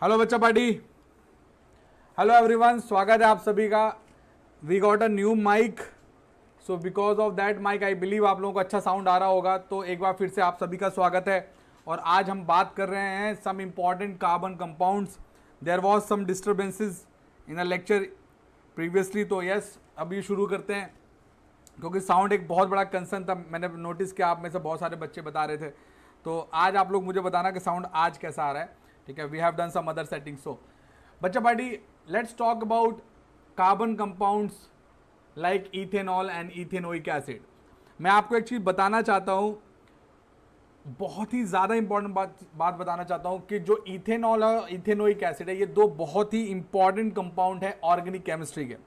Hello बच्चा party. Hello everyone, स्वागत है आप सभी का। We got a new mic, so because of that mic I believe आप लोगों को अच्छा साउंड आ रहा होगा। तो एक बार फिर से आप सभी का स्वागत है। और आज हम बात कर रहे हैं some important carbon compounds. There was some disturbances in a lecture previously. तो यस, अभी शुरू करते हैं क्योंकि साउंड एक बहुत बड़ा कंसर्न था। मैंने नोटिस किया आप में से बहुत सारे बच्चे बता रहे थे। तो आज आप लोग मुझे बताना कि साउंड आज कैसा आ रहा है। ठीक है, we have done some other settings. So बच्चा party, let's talk about carbon compounds like ethanol and ethanoic acid. मैं आपको एक चीज़ बताना चाहता हूँ, बहुत ही ज़्यादा इंपॉर्टेंट बात बताना चाहता हूँ कि जो इथेनॉल और इथेनोइक एसिड है, ये दो बहुत ही इंपॉर्टेंट कंपाउंड है ऑर्गेनिक केमिस्ट्री के।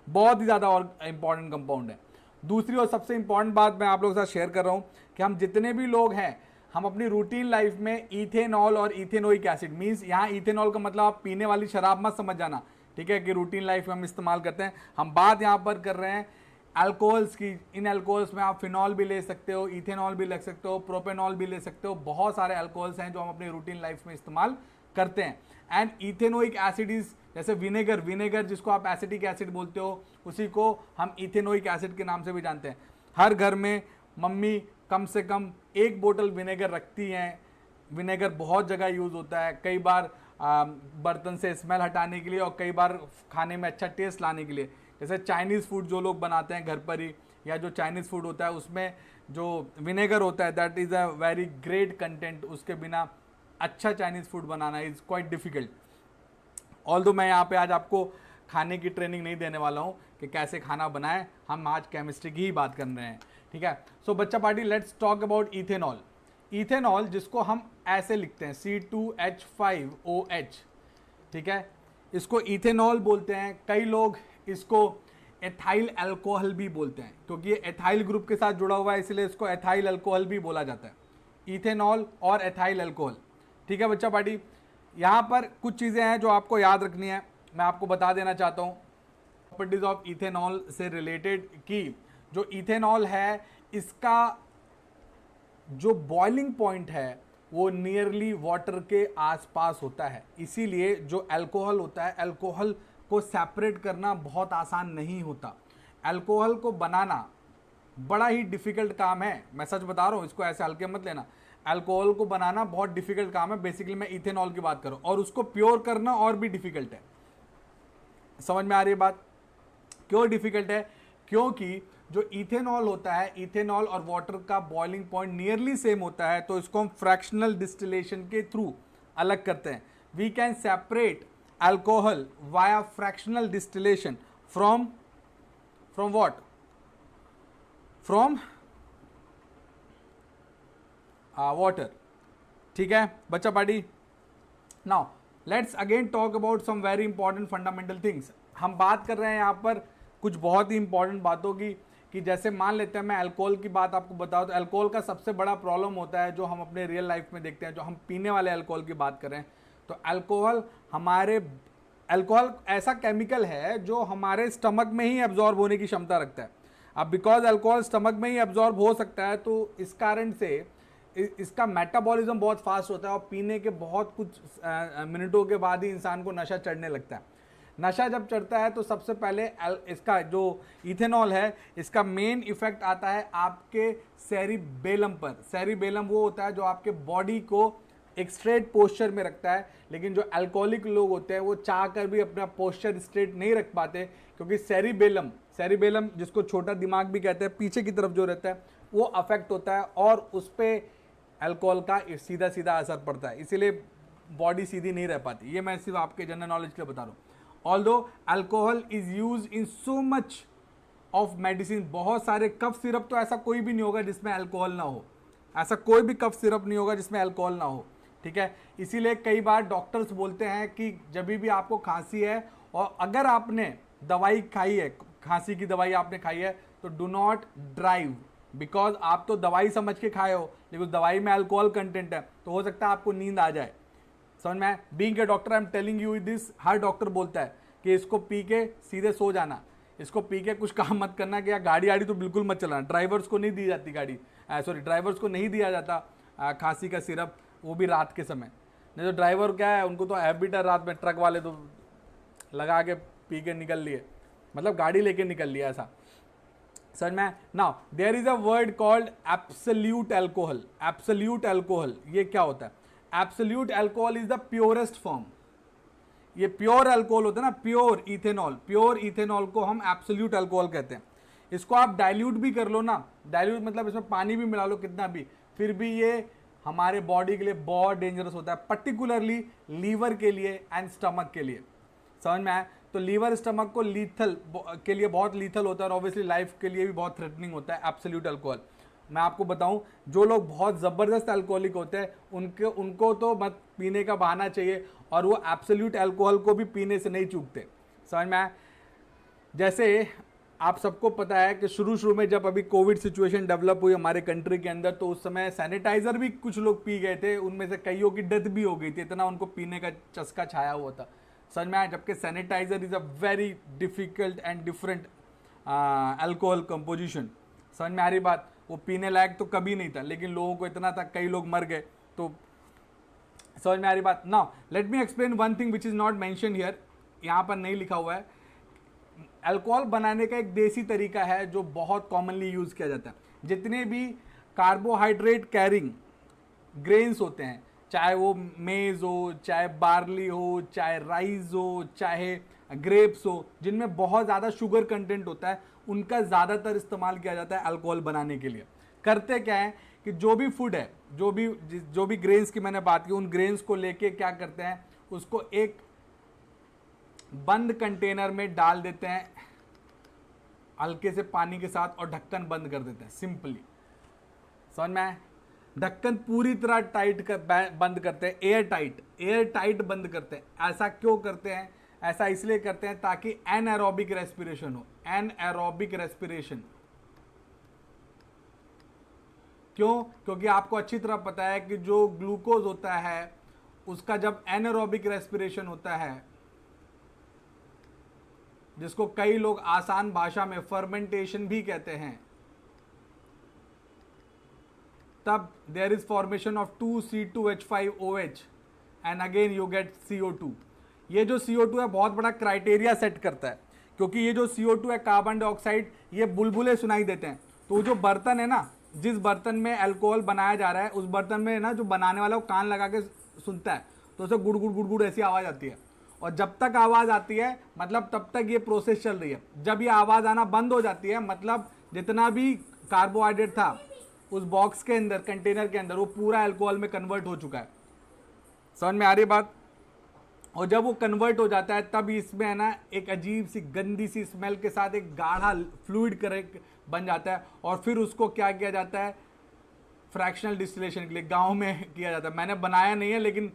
बहुत ही ज़्यादा इंपॉर्टेंट कंपाउंड है। दूसरी और सबसे इंपॉर्टेंट बात मैं आप लोगों के साथ शेयर कर रहा हूँ कि हम जितने भी लोग हैं, हम अपनी रूटीन लाइफ में इथेनॉल और इथेनोइक एसिड, मीन्स यहाँ इथेनॉल का मतलब आप पीने वाली शराब मत समझ जाना, ठीक है, कि रूटीन लाइफ में हम इस्तेमाल करते हैं। हम बात यहाँ पर कर रहे हैं अल्कोहल्स की। इन अल्कोहल्स में आप फिनॉल भी ले सकते हो, इथेनॉल भी ले सकते हो, प्रोपेनॉल भी ले सकते हो। बहुत सारे अल्कोहल्स हैं जो हम अपनी रूटीन लाइफ में इस्तेमाल करते हैं। एंड इथेनोइक एसिड इज जैसे विनेगर जिसको आप एसिटिक एसिड बोलते हो, उसी को हम इथेनोइक एसिड के नाम से भी जानते हैं। हर घर में मम्मी कम से कम एक बोतल विनेगर रखती हैं। विनेगर बहुत जगह यूज़ होता है, कई बार बर्तन से स्मेल हटाने के लिए और कई बार खाने में अच्छा टेस्ट लाने के लिए। जैसे चाइनीज़ फूड जो लोग बनाते हैं घर पर ही, या जो चाइनीज़ फूड होता है उसमें जो विनेगर होता है, that is a very great content. उसके बिना अच्छा Chinese food banana is quite difficult. Although मैं यहाँ पे आज आपको खाने की ट्रेनिंग नहीं देने वाला हूँ कि कैसे खाना बनाएं, हम आज केमिस्ट्री की ही बात कर रहे हैं। ठीक है, सो बच्चा party, let's talk about ethanol. Ethanol जिसको हम ऐसे लिखते हैं C2H5OH, ठीक है, इसको इथेनॉल बोलते हैं। कई लोग इसको एथाइल अल्कोहल भी बोलते हैं क्योंकि ये एथाइल ग्रुप के साथ जुड़ा हुआ है, इसलिए इसको एथाइल अल्कोहल भी बोला जाता है। इथेनॉल और एथाइल अल्कोहल। ठीक है बच्चा पार्टी, यहाँ पर कुछ चीज़ें हैं जो आपको याद रखनी है, मैं आपको बता देना चाहता हूँ। प्रॉपर्टीज ऑफ इथेनॉल से रिलेटेड कि जो इथेनॉल है, इसका जो बॉइलिंग पॉइंट है वो नियरली वाटर के आसपास होता है। इसीलिए जो अल्कोहल होता है, अल्कोहल को सेपरेट करना बहुत आसान नहीं होता। अल्कोहल को बनाना बड़ा ही डिफिकल्ट काम है। मैं सच बता रहा हूँ, इसको ऐसे हल्के मत लेना। अल्कोहल को बनाना बहुत डिफिकल्ट काम है। बेसिकली मैं इथेनॉल की बात करूँ, और उसको प्योर करना और भी डिफिकल्ट है। समझ में आ रही है बात? क्यों डिफिकल्ट है? क्योंकि जो इथेनॉल होता है, इथेनॉल और वाटर का बॉइलिंग पॉइंट नियरली सेम होता है, तो इसको हम फ्रैक्शनल डिस्टिलेशन के थ्रू अलग करते हैं। We can separate alcohol via fractional distillation from what? From water. ठीक है बच्चा party, now let's again talk about some very important fundamental things. हम बात कर रहे हैं यहाँ पर कुछ बहुत ही इंपॉर्टेंट बातों की, कि जैसे मान लेते हैं मैं अल्कोहल की बात आपको बताऊँ तो अल्कोहल का सबसे बड़ा प्रॉब्लम होता है जो हम अपने रियल लाइफ में देखते हैं। जो हम पीने वाले अल्कोहल की बात करें तो अल्कोहल ऐसा केमिकल है जो हमारे स्टमक में ही एब्जॉर्ब होने की क्षमता रखता है। अब बिकॉज अल्कोहल स्टमक में ही एब्जॉर्ब हो सकता है, तो इस कारण से इसका मेटाबॉलिज्म बहुत फास्ट होता है और पीने के बहुत कुछ मिनटों के बाद ही इंसान को नशा चढ़ने लगता है। नशा जब चढ़ता है तो सबसे पहले इसका जो इथेनॉल है, इसका मेन इफेक्ट आता है आपके सेरिबेलम पर। सेरिबेलम वो होता है जो आपके बॉडी को एक स्ट्रेट पोस्चर में रखता है, लेकिन जो अल्कोहलिक लोग होते हैं वो चाह कर भी अपना पोस्चर स्ट्रेट नहीं रख पाते, क्योंकि सेरिबेलम जिसको छोटा दिमाग भी कहते हैं, पीछे की तरफ जो रहता है वो अफेक्ट होता है और उस पर अल्कोहल का सीधा सीधा असर पड़ता है, इसीलिए बॉडी सीधी नहीं रह पाती। ये मैं सिर्फ आपके जनरल नॉलेज के लिए बता रहा हूँ। Although alcohol is use in so much of medicine, बहुत सारे कफ सिरप, तो ऐसा कोई भी नहीं होगा जिसमें अल्कोहल ना हो। ऐसा कोई भी कफ सिरप नहीं होगा जिसमें अल्कोहल ना हो। ठीक है, इसीलिए कई बार डॉक्टर्स बोलते हैं कि जब भी आपको खांसी है और अगर आपने दवाई खाई है, खांसी की दवाई आपने खाई है, तो डू नॉट ड्राइव, बिकॉज आप तो दवाई समझ के खाए हो, लेकिन दवाई में अल्कोहल कंटेंट है, तो हो सकता है आपको नींद आ जाए। समझ में? Being a doctor I am telling you this, her doctor बोलता है कि इसको पी के सीधे सो जाना, इसको पी के कुछ काम मत करना, कि गाड़ी आड़ी तो बिल्कुल मत चलाना। ड्राइवर्स को नहीं दी जाती ड्राइवर्स को नहीं दिया जाता खांसी का सिरप, वो भी रात के समय। नहीं तो ड्राइवर क्या है, उनको तो हैबिट है, रात में ट्रक वाले तो लगा के पी के निकल लिए, मतलब गाड़ी लेके निकल लिया ऐसा, समझ में। Now there is a word called absolute alcohol. Absolute alcohol ये क्या होता है? Absolute alcohol is the purest form. ये प्योर अल्कोहल होता है ना, प्योर इथेनॉल, प्योर इथेनॉल को हम एब्सोल्यूट अल्कोहल कहते हैं। इसको आप डाइल्यूट भी कर लो ना, डाइल्यूट मतलब इसमें पानी भी मिला लो कितना भी, फिर भी ये हमारे बॉडी के लिए बहुत डेंजरस होता है, पर्टिकुलरली लीवर के लिए एंड स्टमक के लिए, समझ में आया। तो लीवर स्टमक को लीथल के लिए बहुत लीथल होता है, और ऑब्वियसली लाइफ के लिए भी बहुत थ्रेटनिंग होता है एब्सोल्यूट अल्कोहल। मैं आपको बताऊं, जो लोग बहुत ज़बरदस्त अल्कोहलिक होते हैं उनको तो मत पीने का बहाना चाहिए, और वो एब्सोल्यूट अल्कोहल को भी पीने से नहीं चूकते, समझ में आया। जैसे आप सबको पता है कि शुरू में जब अभी कोविड सिचुएशन डेवलप हुई हमारे कंट्री के अंदर, तो उस समय सैनिटाइजर भी कुछ लोग पी गए थे, उनमें से कईयों की डेथ भी हो गई थी, इतना उनको पीने का चस्का छाया हुआ था, समझ में आया। जबकि sanitizer is a very difficult and different alcohol composition, समझ में आ रही बात। वो पीने लायक तो कभी नहीं था, लेकिन लोगों को इतना था, कई लोग मर गए, तो समझ में आ रही बात। Now let me explain one thing which is not mention here, यहाँ पर नहीं लिखा हुआ है। अल्कोहल बनाने का एक देसी तरीका है जो बहुत कॉमनली यूज़ किया जाता है। जितने भी कार्बोहाइड्रेट कैरिंग ग्रेन्स होते हैं, चाहे वो मेज हो, चाहे बार्ली हो, चाहे राइस हो, चाहे ग्रेप्स हो, जिनमें बहुत ज़्यादा शुगर कंटेंट होता है, उनका ज़्यादातर इस्तेमाल किया जाता है अल्कोहल बनाने के लिए। करते क्या है कि जो भी फूड है, जो भी ग्रेन्स की मैंने बात की, उन ग्रेन्स को लेके क्या करते हैं, उसको एक बंद कंटेनर में डाल देते हैं हल्के से पानी के साथ, और ढक्कन बंद कर देते हैं, सिंपली, समझ में आए। ढक्कन पूरी तरह बंद करते हैं, एयर टाइट बंद करते हैं। ऐसा क्यों करते हैं? ऐसा इसलिए करते हैं ताकि एनएरोबिक रेस्पिरेशन हो। एनएरोबिक रेस्पिरेशन क्यों? क्योंकि आपको अच्छी तरह पता है कि जो ग्लूकोज होता है, उसका जब एनएरोबिक रेस्पिरेशन होता है, जिसको कई लोग आसान भाषा में फर्मेंटेशन भी कहते हैं, तब there is formation of 2C2H5OH and again you get CO2। ये जो CO2 है बहुत बड़ा क्राइटेरिया सेट करता है, क्योंकि ये जो CO2 है, कार्बन डाइऑक्साइड, ये बुलबुले सुनाई देते हैं। तो जो बर्तन है ना, जिस बर्तन में अल्कोहल बनाया जा रहा है, उस बर्तन में ना जो बनाने वाला वो कान लगा के सुनता है, तो उसे गुड़ गुड़ गुड़ गुड़ ऐसी आवाज़ आती है, और जब तक आवाज़ आती है मतलब तब तक ये प्रोसेस चल रही है। जब ये आवाज़ आना बंद हो जाती है, मतलब जितना भी कार्बोहाइड्रेट था उस बॉक्स के अंदर, कंटेनर के अंदर, वो पूरा अल्कोहल में कन्वर्ट हो चुका है, समझ में आ रही बात। और जब वो कन्वर्ट हो जाता है, तब इसमें है ना एक अजीब सी गंदी सी स्मेल के साथ एक गाढ़ा फ्लूइड करेक्ट बन जाता है, और फिर उसको क्या किया जाता है, फ्रैक्शनल डिस्टिलेशन के लिए गाँव में किया जाता है। मैंने बनाया नहीं है, लेकिन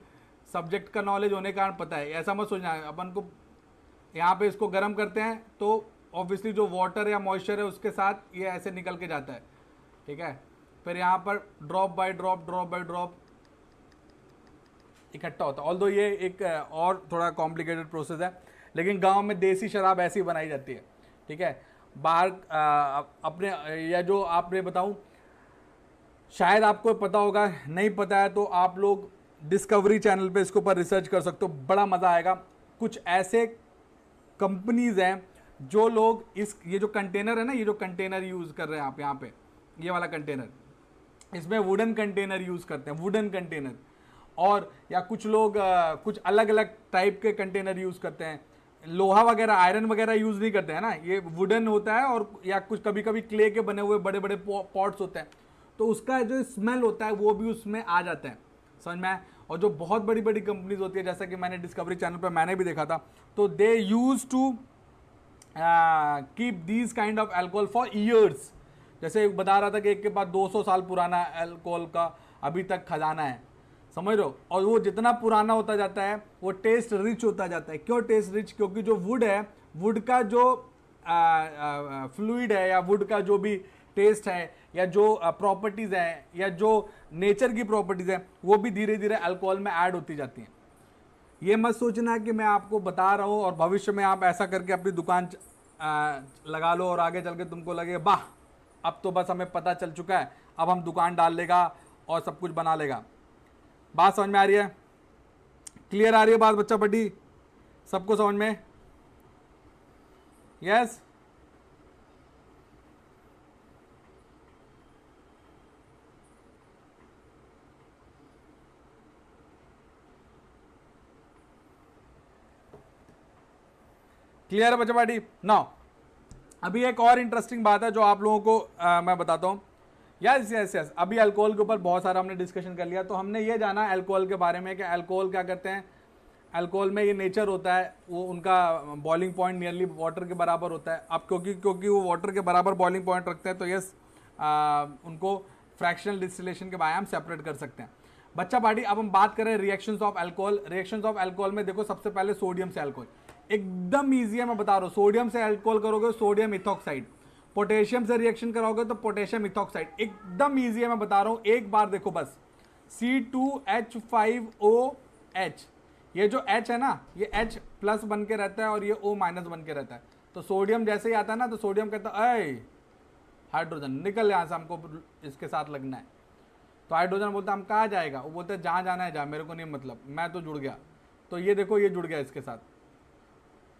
सब्जेक्ट का नॉलेज होने के कारण पता है। ऐसा मत सोचना अपन को यहाँ पे इसको गर्म करते हैं तो ऑब्वियसली जो वाटर या मॉइस्चर है उसके साथ ये ऐसे निकल के जाता है, ठीक है। फिर यहाँ पर ड्रॉप बाय ड्रॉप इकट्ठा होता है। ऑल्दो ये एक और थोड़ा कॉम्प्लिकेटेड प्रोसेस है, लेकिन गांव में देसी शराब ऐसी बनाई जाती है, ठीक है। बाहर अपने, या जो आपने बताऊं, शायद आपको पता होगा, नहीं पता है तो आप लोग डिस्कवरी चैनल पे इसके ऊपर रिसर्च कर सकते हो, बड़ा मज़ा आएगा। कुछ ऐसे कंपनीज हैं जो लोग ये जो कंटेनर है ना, ये जो कंटेनर यूज़ कर रहे हैं आप यहाँ पे, ये वाला कंटेनर, इसमें वुडन कंटेनर यूज़ करते हैं, वुडन कंटेनर। और या कुछ लोग कुछ अलग अलग टाइप के कंटेनर यूज़ करते हैं, लोहा वगैरह, आयरन वगैरह यूज़ नहीं करते हैं ना, ये वुडन होता है, और या कुछ कभी कभी क्ले के बने हुए बड़े बड़े पॉट्स होते हैं, तो उसका जो स्मेल होता है वो भी उसमें आ जाता है, समझ में आए। और जो बहुत बड़ी बड़ी कंपनीज होती है, जैसा कि मैंने डिस्कवरी चैनल पर मैंने भी देखा था, तो they use to keep these kind of alcohol for years. जैसे बता रहा था कि एक के बाद 200 साल पुराना अल्कोहल का अभी तक खजाना है, समझ रहे हो। और वो जितना पुराना होता जाता है वो टेस्ट रिच होता जाता है। क्यों टेस्ट रिच? क्योंकि जो वुड है, वुड का जो फ्लूइड है, या वुड का जो भी टेस्ट है, या जो प्रॉपर्टीज़ हैं, या जो नेचर की प्रॉपर्टीज़ हैं, वो भी धीरे धीरे अल्कोहल में ऐड होती जाती हैं। ये मत सोचना कि मैं आपको बता रहा हूँ और भविष्य में आप ऐसा करके अपनी दुकान लगा लो और आगे चल के तुमको लगे वाह अब तो बस हमें पता चल चुका है, अब हम दुकान डाल लेगा और सब कुछ बना लेगा। बात समझ में आ रही है? क्लियर आ रही है बात बच्चा पढ़ी? सबको समझ में? यस? क्लियर है बच्चा पार्टी? नाउ अभी एक और इंटरेस्टिंग बात है जो आप लोगों को मैं बताता हूं। यस यस यस, अभी अल्कोहल के ऊपर बहुत सारा हमने डिस्कशन कर लिया, तो हमने ये जाना अल्कोहल के बारे में कि अल्कोहल क्या करते हैं। अल्कोहल में ये नेचर होता है, वो उनका बॉइलिंग पॉइंट नियरली वाटर के बराबर होता है। अब क्योंकि वो वाटर के बराबर बॉइलिंग पॉइंट रखते हैं, तो यस उनको फ्रैक्शनल डिस्टिलेशन के बारे में हम सेपरेट कर सकते हैं। बच्चा पार्टी, अब हम बात करें reactions of alcohol. Reactions of alcohol में देखो, सबसे पहले सोडियम से अल्कोहल एकदम ईजी है, मैं बता रहा हूँ। सोडियम से अल्कोहल करोगे सोडियम इथॉक्साइड, पोटेशियम से रिएक्शन कराओगे तो पोटेशियम इथॉक्साइड, एकदम ईजी है, मैं बता रहा हूँ। एक बार देखो बस, C2H5OH, ये जो H है ना, ये H प्लस बन के रहता है और ये O माइनस बन के रहता है। तो सोडियम जैसे ही आता है ना, तो सोडियम कहता है अय हाइड्रोजन निकल यहाँ से, हमको इसके साथ लगना है। तो हाइड्रोजन बोलता है हम कहाँ जाएगा, वो बोलते हैं जहाँ जाना है जा, मेरे को नहीं मतलब, मैं तो जुड़ गया। तो ये देखो, ये जुड़ गया इसके साथ,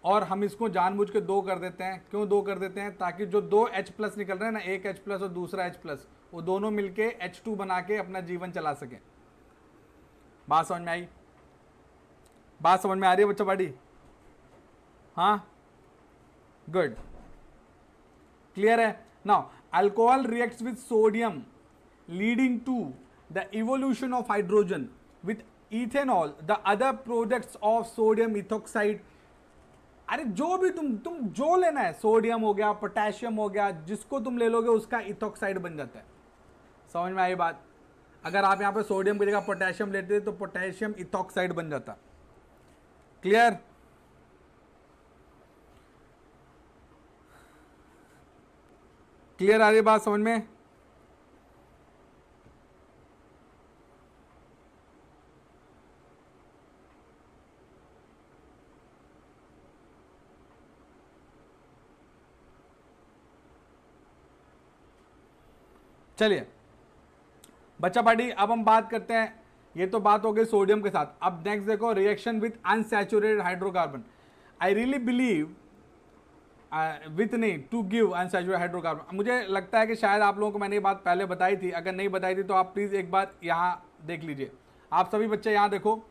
और हम इसको जानबूझ के 2 कर देते हैं। क्यों 2 कर देते हैं? ताकि जो 2 H प्लस निकल रहे हैं ना, एक H प्लस और दूसरा H प्लस, वो दोनों मिलके H2 बना के अपना जीवन चला सके। बात समझ में आई? बात समझ में आ रही है बच्चा पार्टी? हाँ, गुड, क्लियर है। Now alcohol reacts with sodium leading to the evolution of hydrogen with ethanol the other products of sodium ethoxide. अरे जो भी तुम जो लेना है, सोडियम हो गया, पोटेशियम हो गया, जिसको तुम ले लोगे उसका इथॉक्साइड बन जाता है। समझ में आई बात? अगर आप यहां पे सोडियम की जगह पोटेशियम लेते तो पोटेशियम इथॉक्साइड बन जाता। क्लियर? क्लियर आ रही है बात समझ में? चलिए बच्चा पार्टी, अब हम बात करते हैं, ये तो बात हो गई सोडियम के साथ। अब नेक्स्ट देखो, reaction with unsaturated hydrocarbon. I really believe with नहीं टू गिव अनसैचुरेटेड हाइड्रोकार्बन। मुझे लगता है कि शायद आप लोगों को मैंने ये बात पहले बताई थी, अगर नहीं बताई थी तो आप प्लीज़ एक बार यहाँ देख लीजिए। आप सभी बच्चे यहाँ देखो,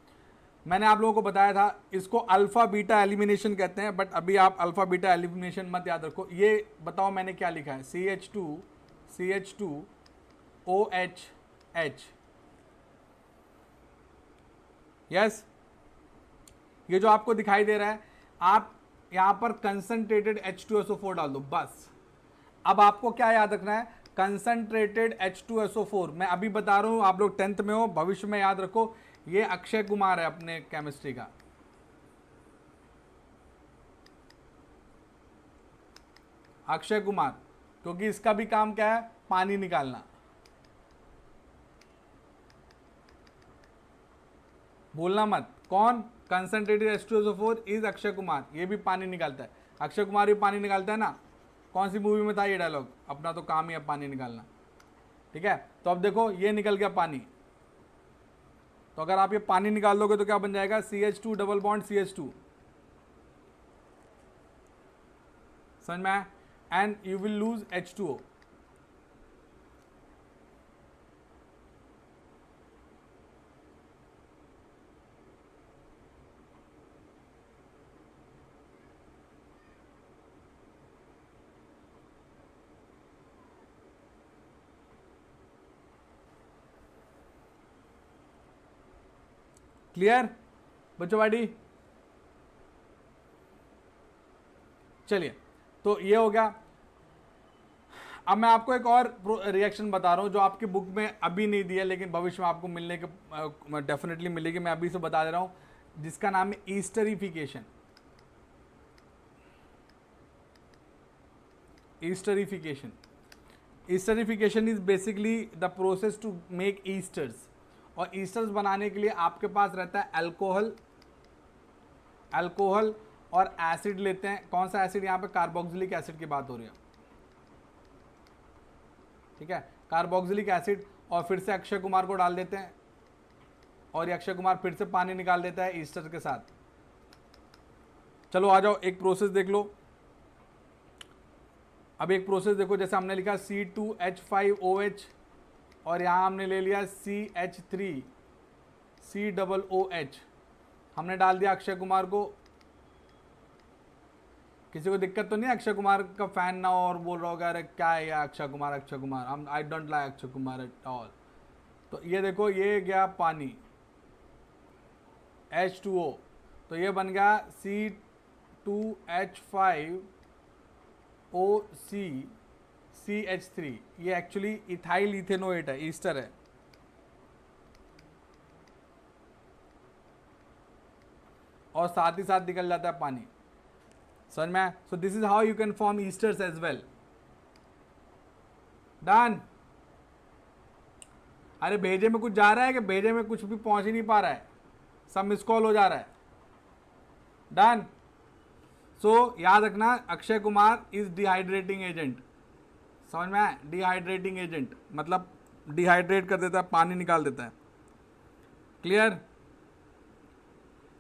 मैंने आप लोगों को बताया था, इसको अल्फा बीटा एलिमिनेशन कहते हैं, बट अभी आप अल्फा बीटा एलिमिनेशन मत याद रखो। ये बताओ मैंने क्या लिखा है, CH2OH। यस, ये जो आपको दिखाई दे रहा है, आप यहां पर कंसंट्रेटेड H2SO4 डाल दो बस। अब आपको क्या याद रखना है, कंसंट्रेटेड H2SO4। मैं अभी बता रहा हूं, आप लोग 10th में हो, भविष्य में याद रखो, ये अक्षय कुमार है अपने केमिस्ट्री का। अक्षय कुमार, क्योंकि इसका भी काम क्या है, पानी निकालना। भूलना मत, कौन? Concentrated H2SO4 is Akshay Kumar. ये भी पानी निकालता है, अक्षय कुमार भी पानी निकालता है ना। कौन सी मूवी में था ये डायलॉग? अपना तो काम ही है पानी निकालना। ठीक है, तो अब देखो ये निकल गया पानी। तो अगर आप ये पानी निकाल दोगे तो क्या बन जाएगा, CH2 डबल बॉन्ड CH2। समझ में आया? And you will lose H2O। Clear बच्चों पार्टी? चलिए, तो ये हो गया। अब मैं आपको एक और रिएक्शन बता रहा हूं जो आपकी बुक में अभी नहीं दिया, लेकिन भविष्य में आपको मिलने के डेफिनेटली मिलेगी। मैं अभी से बता दे रहा हूं, जिसका नाम है esterification. Esterification, esterification is basically the process to make esters. और ईस्टर्स बनाने के लिए आपके पास रहता है अल्कोहल और एसिड लेते हैं। कौन सा एसिड? यहाँ पे कार्बोक्सिलिक एसिड की बात हो रही है। ठीक है, कार्बोक्सिलिक एसिड, और फिर से अक्षय कुमार को डाल देते हैं। और ये अक्षय कुमार फिर से पानी निकाल देता है ईस्टर के साथ। चलो आ जाओ, एक प्रोसेस देख लो। अब एक प्रोसेस देखो, जैसे हमने लिखा C2H5OH और यहाँ हमने ले लिया CH3COOH, हमने डाल दिया अक्षय कुमार को। किसी को दिक्कत तो नहीं, अक्षय कुमार का फैन ना हो और बोल रहा होगा अरे क्या है यार Akshay Kumar, I don't like Akshay Kumar at all. तो ये देखो, ये गया पानी H2O, तो ये बन गया C2H5OCCH3। ये एक्चुअली इथाइल इथेनोएट है, ईस्टर है। और साथ ही साथ निकल जाता है पानी, समझ में? So this is how you can form esters as well. Done. अरे भेजे में कुछ जा रहा है कि भेजे में कुछ भी पहुंच ही नहीं पा रहा है, सब मिस कॉल हो जा रहा है। डन। सो याद रखना, Akshay Kumar is dehydrating agent, समझ में आया? डिहाइड्रेटिंग एजेंट मतलब डिहाइड्रेट कर देता है, पानी निकाल देता है। क्लियर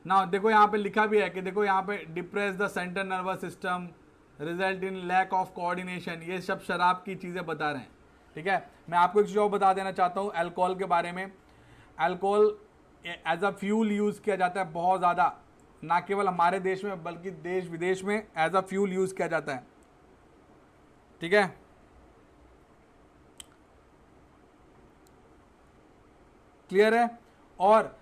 ना? देखो यहाँ पे लिखा भी है कि देखो यहाँ पे depress the central nervous system, result in lack of coordination, ये सब शराब की चीज़ें बता रहे हैं। ठीक है, मैं आपको एक चीज़ और बता देना चाहता हूँ अल्कोहल के बारे में। Alcohol as a fuel use किया जाता है बहुत ज़्यादा, ना केवल हमारे देश में बल्कि देश विदेश में एज अ फ्यूल यूज़ किया जाता है। ठीक है, क्लियर है? और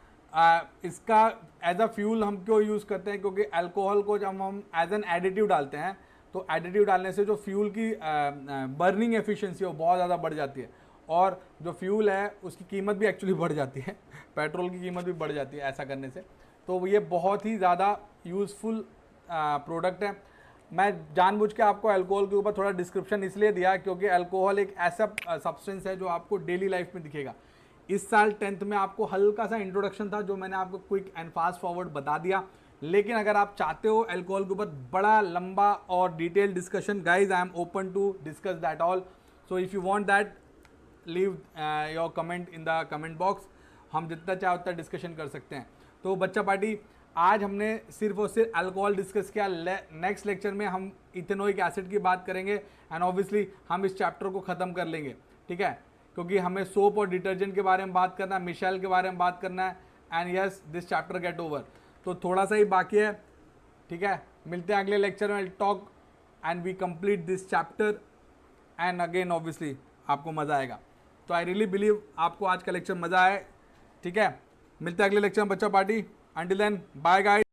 इसका एज अ फ्यूल हम क्यों यूज़ करते हैं? क्योंकि अल्कोहल को जब हम एज एन एडिटिव डालते हैं तो एडिटिव डालने से जो फ्यूल की बर्निंग एफिशिएंसी है वो बहुत ज़्यादा बढ़ जाती है, और जो फ्यूल है उसकी कीमत भी एक्चुअली बढ़ जाती है, पेट्रोल की कीमत भी बढ़ जाती है ऐसा करने से। तो ये बहुत ही ज़्यादा यूज़फुल प्रोडक्ट है। मैं जानबूझ के आपको अल्कोहल के ऊपर थोड़ा डिस्क्रिप्शन इसलिए दिया क्योंकि अल्कोहल एक ऐसा सब्सटेंस है जो आपको डेली लाइफ में दिखेगा। इस साल 10th में आपको हल्का सा इंट्रोडक्शन था जो मैंने आपको क्विक एंड फास्ट फॉरवर्ड बता दिया, लेकिन अगर आप चाहते हो अल्कोहल के ऊपर बड़ा लंबा और detail discussion, guys I am open to discuss that all. So if you want that leave your comment in the comment box, हम जितना चाहे उतना डिस्कशन कर सकते हैं। तो बच्चा पार्टी, आज हमने सिर्फ और सिर्फ अल्कोहल डिस्कस किया। नेक्स्ट लेक्चर में हम इथेनोइक एसिड की बात करेंगे एंड ऑब्वियसली हम इस चैप्टर को ख़त्म कर लेंगे। ठीक है, क्योंकि हमें सोप और डिटर्जेंट के बारे में बात करना है, मिशेल के बारे में बात करना है, and yes this chapter get over. तो थोड़ा सा ही बाकी है। ठीक है, मिलते हैं अगले लेक्चर में, talk and we complete this chapter and again obviously आपको मज़ा आएगा। तो आई रियली बिलीव आपको आज का लेक्चर मज़ा आए। ठीक है, मिलते हैं अगले लेक्चर में बच्चा party. Until then bye guys.